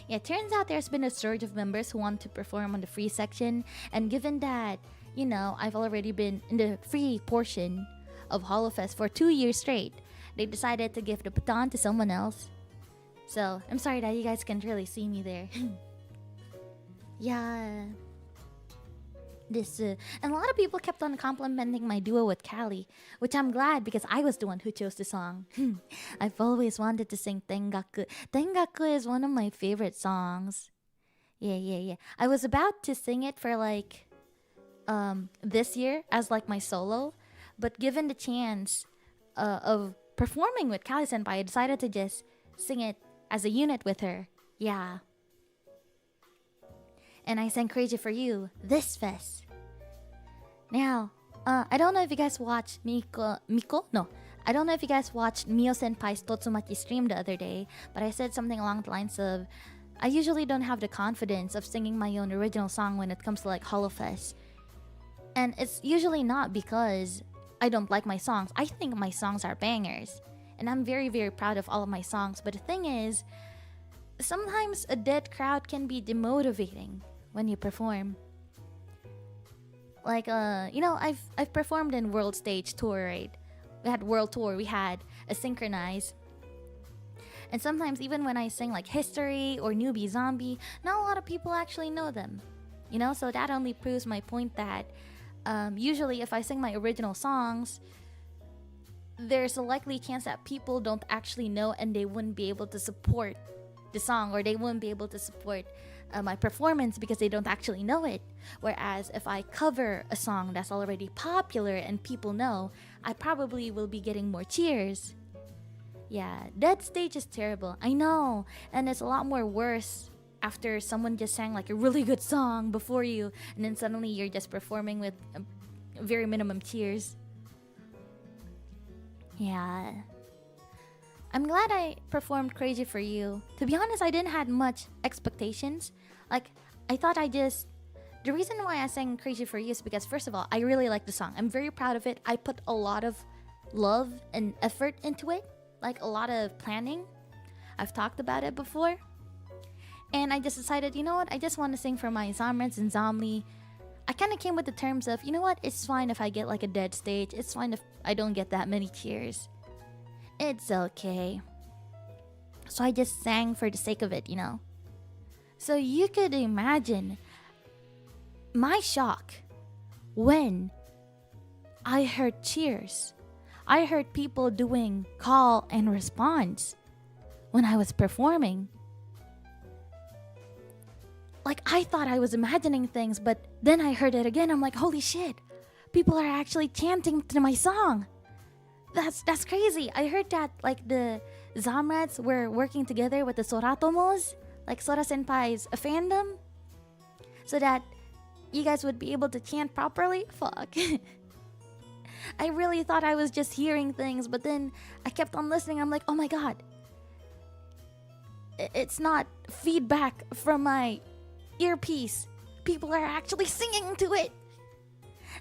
Yeah, it turns out there's been a surge of members who want to perform on the free section, and given that, I've already been in the free portion of HoloFest for 2 years straight, they decided to give the baton to someone else. So, I'm sorry that you guys can't really see me there. Yeah. And a lot of people kept on complimenting my duo with Callie, which I'm glad, because I was the one who chose the song. I've always wanted to sing Tengaku. Tengaku is one of my favorite songs. Yeah. I was about to sing it for like this year as like my solo, but given the chance of performing with Callie Senpai, I decided to just sing it as a unit with her. Yeah. And I sang Crazy for You this fest. Now, I don't know if you guys watched Miko? No. I don't know if you guys watched Mio Senpai's Totsumaki stream the other day, but I said something along the lines of, I usually don't have the confidence of singing my own original song when it comes to like HoloFest. And it's usually not because I don't like my songs. I think my songs are bangers. And I'm very, very proud of all of my songs. But the thing is, sometimes a dead crowd can be demotivating when you perform. Like, I've performed in World Stage Tour, right? We had World Tour, we had a Synchronize. And sometimes even when I sing like History or Newbie Zombie, not a lot of people actually know them. So that only proves my point that usually if I sing my original songs, there's a likely chance that people don't actually know and they wouldn't be able to support the song, or they wouldn't be able to support my performance because they don't actually know it. Whereas if I cover a song that's already popular and people know, I probably will be getting more cheers. Yeah, dead stage is terrible. I know, and it's a lot more worse after someone just sang like a really good song before you, and then suddenly you're just performing with very minimum cheers. Yeah. I'm glad I performed Crazy for You. To be honest, I didn't have much expectations. Like, I thought the reason why I sang Crazy for You is because, first of all, I really like the song. I'm very proud of it. I put a lot of love and effort into it. Like, a lot of planning. I've talked about it before. And I just decided, you know what? I just want to sing for my Zamrans and Zamli. I kind of came with the terms of, you know what? It's fine if I get like a dead stage. It's fine if I don't get that many cheers. It's okay. So I just sang for the sake of it, So you could imagine my shock when I heard cheers. I heard people doing call and response when I was performing. Like, I thought I was imagining things, but then I heard it again. I'm like, holy shit. People are actually chanting to my song. That's crazy. I heard that like the Zamrats were working together with the Soratomos, like Sora Senpai's fandom, so that you guys would be able to chant properly. Fuck. I really thought I was just hearing things, but then I kept on listening. I'm like, oh my god. It's not feedback from my earpiece. People are actually singing to it.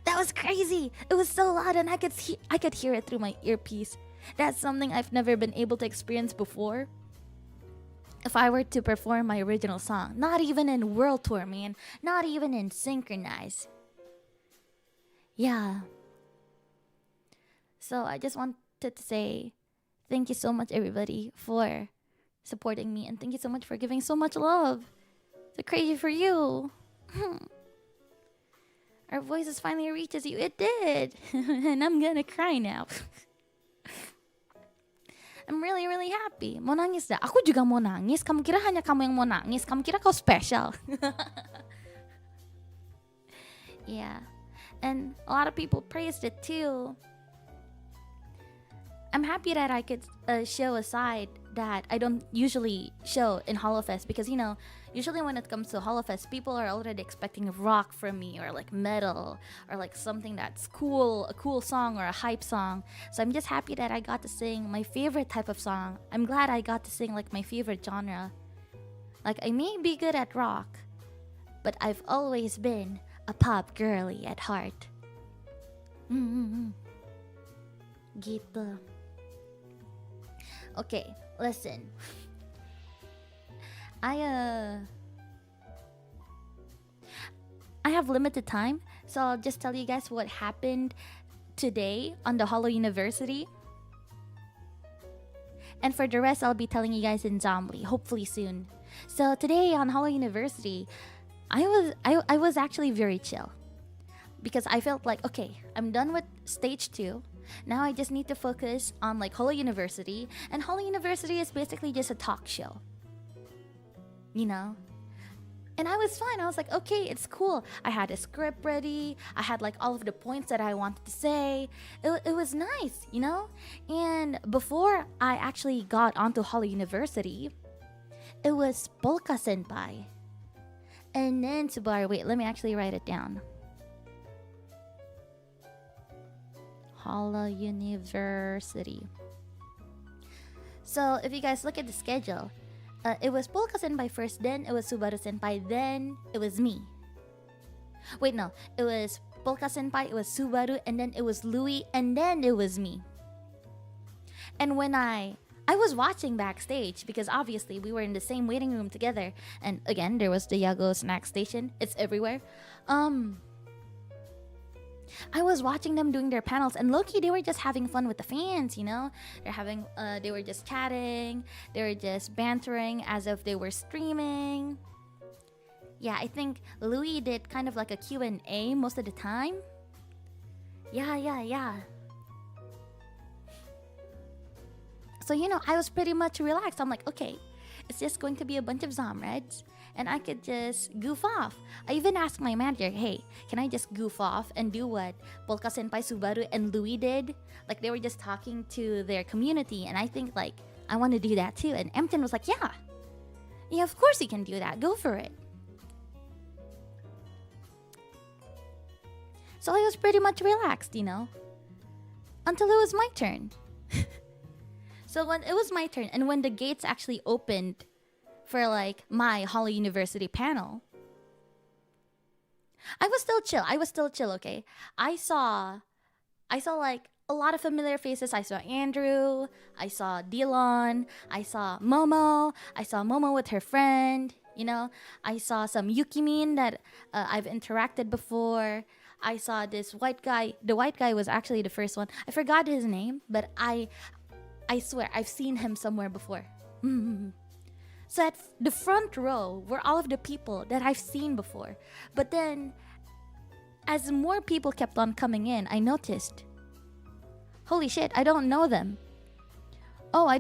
That was crazy. It was so loud and I could hear it through my earpiece. That's something I've never been able to experience before. If I were to perform my original song, not even in World Tour, man. Not even in Synchronize. Yeah. So I just wanted to say thank you so much, everybody, for supporting me, and thank you so much for giving so much love to Crazy for You. Our voices finally reaches you. It did. And I'm gonna cry now. I'm really, really happy. Mau nangis dah. Aku juga mau nangis. Kamu kira hanya kamu yang mau nangis? Kamu kira kau special? Yeah. And a lot of people praised it too. I'm happy that I could show a side that I don't usually show in HoloFest, because, you know, usually when it comes to HoloFest, people are already expecting rock from me, or like metal, or like something that's cool, a cool song or a hype song. So I'm just happy that I got to sing my favorite type of song. I'm glad I got to sing like my favorite genre. Like, I may be good at rock, but I've always been a pop girly at heart. Gitu. Okay, listen. I have limited time, so I'll just tell you guys what happened today on the Holo University. And for the rest, I'll be telling you guys in 𓊈𝓸𝓸𝓬𝓲𝓪, hopefully soon. So today on Holo University, I was actually very chill, because I felt like, okay, I'm done with stage 2. Now I just need to focus on like Holo University, and Holo University is basically just a talk show, you know? And I was fine. I was like, okay, it's cool. I had a script ready. I had like all of the points that I wanted to say. It was nice, you know? And before I actually got onto Holo University, it was Polka Senpai. And then Subaru, wait, let me actually write it down. Holo University. So if you guys look at the schedule, it was Polka Senpai first, then it was Subaru Senpai, then it was me. Wait, no, it was Polka Senpai, it was Subaru, and then it was Louis, and then it was me. And when I was watching backstage, because obviously we were in the same waiting room together, and again, there was the Yago snack station. It's everywhere. I was watching them doing their panels, and low-key, they were just having fun with the fans, you know? They were just chatting, they were just bantering as if they were streaming. Yeah, I think Louis did kind of like a Q&A most of the time. Yeah. So, you know, I was pretty much relaxed. I'm like, okay, it's just going to be a bunch of 𓊈𝓸𝓸𝓬𝓲𝓪, and I could just goof off. I even asked my manager, hey, can I just goof off and do what Polka Senpai, Subaru, and Louis did? Like, they were just talking to their community, and I think, like, I want to do that too. And 𝓈𝓸𝓸𝓬𝓽𝓸🔬 was like, yeah, of course you can do that. Go for it. So I was pretty much relaxed, you know, until it was my turn. So when it was my turn, and when the gates actually opened for like my Holo University panel, I was still chill, okay? I saw like a lot of familiar faces. I saw Andrew, I saw Dillon, I saw Momo with her friend, you know? I saw some Yukimin that I've interacted before. I saw this white guy. The white guy was actually the first one. I forgot his name, but I swear I've seen him somewhere before. So at the front row were all of the people that I've seen before. But then, as more people kept on coming in, I noticed, holy shit, I don't know them. Oh, I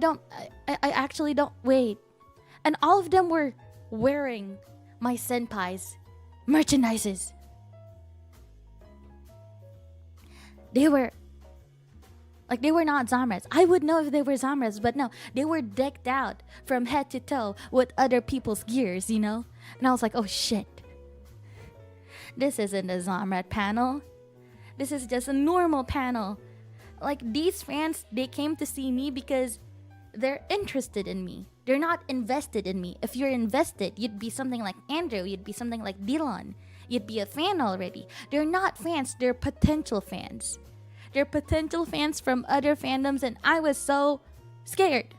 actually don't, wait. And all of them were wearing my senpai's merchandises. They were not 𓊈𝓸𝓸𝓬𝓲𝓪s. I would know if they were 𓊈𝓈𝓸𝓈, but no, they were decked out from head to toe with other people's gears, you know? And I was like, oh shit. This isn't a 𝓊𝓈𝓸𝓸𝓬𝓲𝓪 panel. This is just a normal panel. Like, these fans, they came to see me because they're interested in me. They're not invested in me. If you're invested, you'd be something like Andrew, you'd be something like Dillon. You'd be a fan already. They're not fans, they're potential fans. They're potential fans from other fandoms, and I was so scared.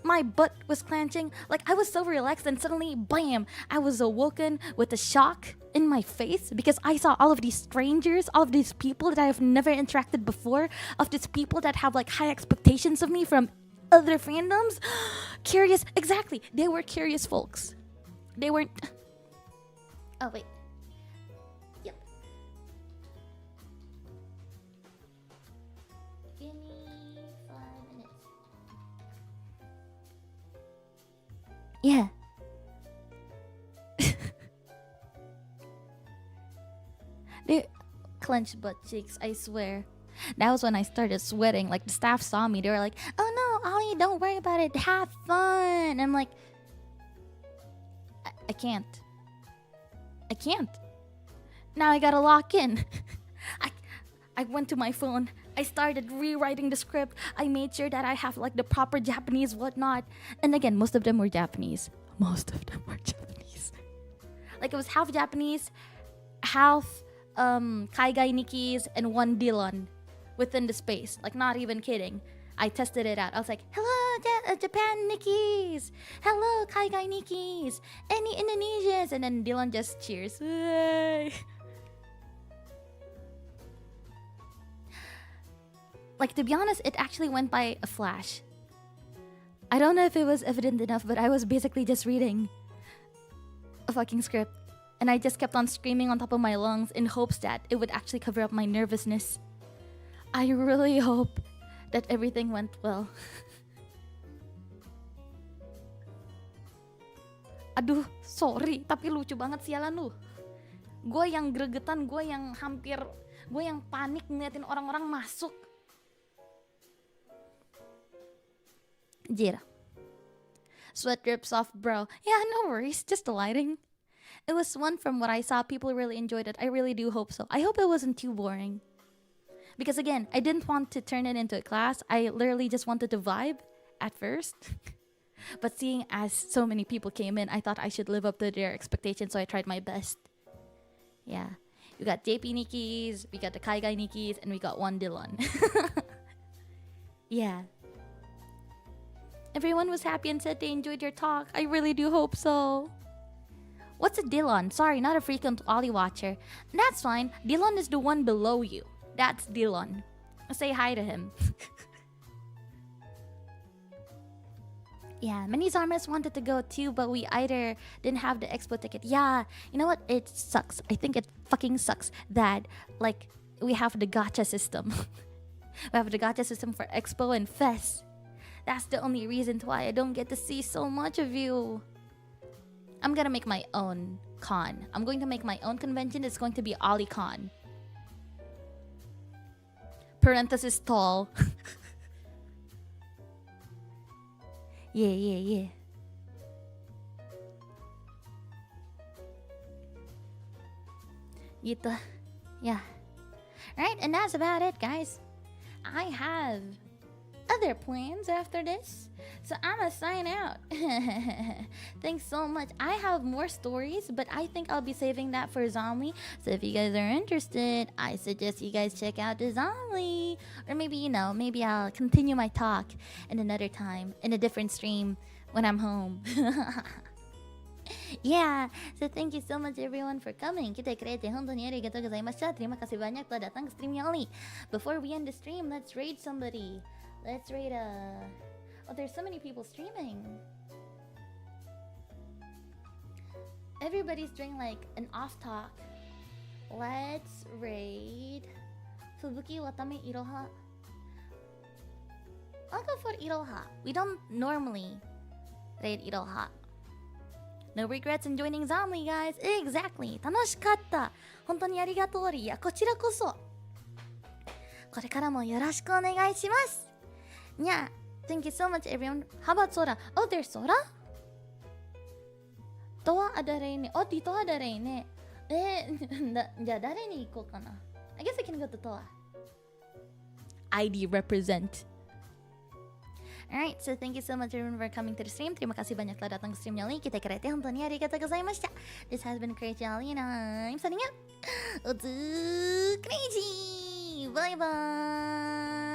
my butt was clenching. Like, I was so relaxed, and suddenly, bam, I was awoken with a shock in my face because I saw all of these strangers, all of these people that I have never interacted before, of these people that have like high expectations of me from other fandoms. Curious, exactly. They were curious folks. They weren't. Oh, wait. Yep. Give me 5 minutes. Yeah. They clenched butt cheeks, I swear. That was when I started sweating. Like, the staff saw me. They were like, oh no, Ollie, don't worry about it. Have fun. I'm like, I can't. I can't. Now I gotta lock in. I went to my phone. I started rewriting the script. I made sure that I have like the proper Japanese whatnot. And again, most of them were Japanese. Like, it was half Japanese, half Kaigai Nikis, and one Dillon within the space. Like, not even kidding. I tested it out. I was like, hello, Japan Nikis. Hello, Kaigai Nikis. Any Indonesians? And then Dillon just cheers. Like, to be honest, it actually went by a flash. I don't know if it was evident enough, but I was basically just reading a fucking script. And I just kept on screaming on top of my lungs in hopes that it would actually cover up my nervousness. I really hope that everything went well. Aduh, sorry, tapi lucu banget sialan lu. Gue yang gregetan, gue yang panik ngeliatin orang-orang masuk. Jir. Sweat drips off, bro. Yeah, no worries, just the lighting. It was fun from what I saw. People really enjoyed it. I really do hope so. I hope it wasn't too boring. Because again, I didn't want to turn it into a class. I literally just wanted to vibe at first. But seeing as so many people came in, I thought I should live up to their expectations, so I tried my best. Yeah. We got JP Nikis, we got the Kaigai Nikis, and we got one Dillon. Yeah. Everyone was happy and said they enjoyed your talk. I really do hope so. What's a Dillon? Sorry, not a frequent Ollie watcher. That's fine. Dillon is the one below you. That's Dillon. Say hi to him. Yeah, many Zarmas wanted to go too, but we either didn't have the expo ticket. Yeah, you know what? It sucks. I think it fucking sucks that, like, we have the gacha system. We have the gacha system for expo and fest. That's the only reason why I don't get to see so much of you. I'm gonna make my own con. I'm going to make my own convention. It's going to be OllieCon. Parenthesis tall. Yeah. Gitu. Yeah. Alright, and that's about it, guys. I have other plans after this, so I'm gonna sign out. Thanks so much. I have more stories, but I think I'll be saving that for Zombie. So if you guys are interested, I suggest you guys check out the Zombie. Or maybe, you know, maybe I'll continue my talk in another time, in a different stream when I'm home. Yeah, so thank you so much everyone for coming. 𓊈𝓵𝓵𝓵𝓵𝓵. Terima kasih banyak telah datang ke streamnya Ollie. Before we end the stream, let's raid somebody. Let's raid Oh, there's so many people streaming. Everybody's doing like an off talk. Let's raid Fubuki Watame Iroha. I'll go for Iroha. We don't normally raid Iroha. No regrets in joining Zombie, guys. Exactly. 楽しかった。本当にありがとう。いや、こちらこそ。これからもよろしくお願いします。Yeah, thank you so much everyone. How about Sora? Oh, there's Sora? Toa ada Reine. Oh, di Toa ada Reine.じゃあ誰に行こうかな. I guess I can go to Toa. ID represent. Alright, so thank you so much everyone for coming to the stream. Terima kasih banyak telah datang ke streamnya Ollie. Kita kerete honton ni arigatou gozaimashita. This has been Kureiji Ollie and I'm signing out. Untuk Kureiji. Bye bye.